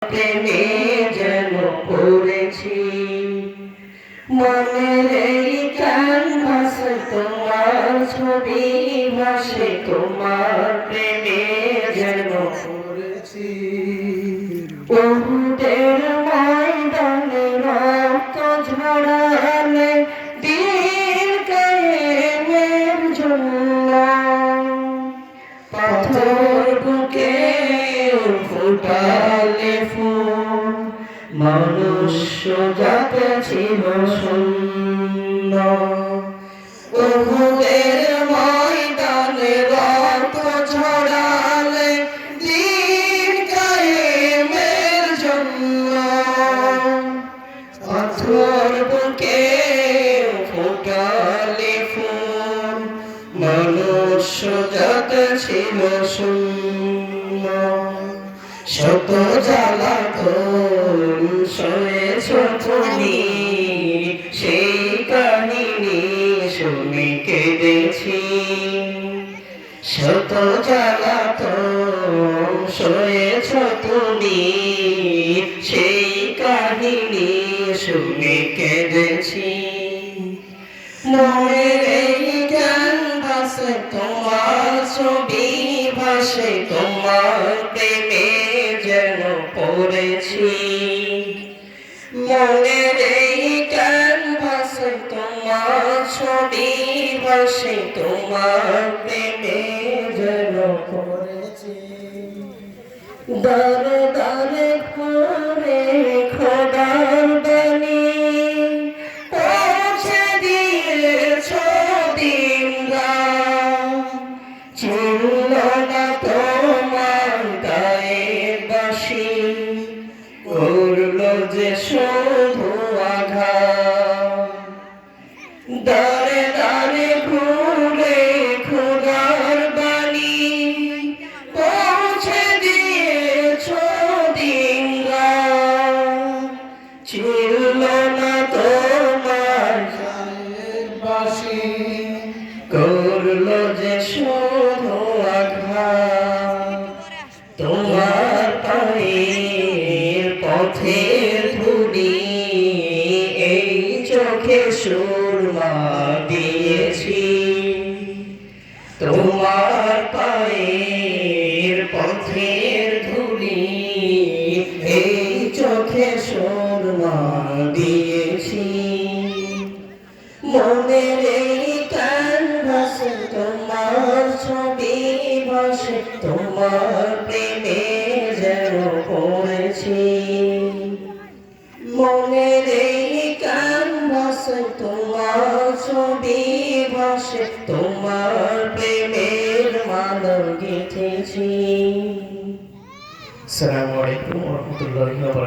প্রেমে যেন পড়েছি। মনের এই ক্যানভাসে তোমার ছবি ভাসে, তোমার প্রেমে যেন পড়েছি। উহুদের ময়দানে রক্ত ঝরালে দিন কায়েমের জন্য, পাথর বুকে ফুটালে ফুল, মনুষ্য জাত ছিল শূন্য। উহুদের ময়দানে রক্ত ঝরালে দিন কায়েমের জন্য, পাথর বুকে ফুটালে ফুল, মনুষ্য জাত ছিল শূন্য। শত জ্বালাতন সয়েছ তুমি, সেই কাহিনী শুনে কেঁদেছি। শত জ্বালাতন সয়েছ তুমি, সেই কাহিনী শুনে কেঁদেছি। মনের এই ক্যানভাসে তোমার ছবি ভাসে, তোমার প্রেমে যেন পড়েছি। মনের এই ক্যানভাসে তোমার ছবি ভাসে, তোমার প্রেমে যেন পড়েছি। দারে দারে ঘরে খোদার বাণী পৌঁছে দিয়েছ দিনরাত, চিনল না তোমার গায়ের বাঁশি, করল যে শুধু আঘাত। দারে দারে ঘুরে খোদার বাণী পৌঁছে দিয়েছ দিনরাত, চিনল না তোমার গায়ের বাঁশি, করল যে শুধু আঘাত। তোমার পায়ের পথের ধুলি এই চোখে সুরমা দিয়েছি। তোমার পায়ের পথের ধুলি এই চোখে সুরমা দিয়েছি। মনের এই ক্যানভাসে তোমার ছবি ভাসে, তোমার প্রেমে যেন পড়েছি। মনের এই ক্যানভাসে তোমার ছবি ভাসে, তোমার প্রেমের মালা গেঁথেছি। আসসালামু আলাইকুম ওয়া রাহমাতুল্লাহি ওয়া বারাকাতুহু।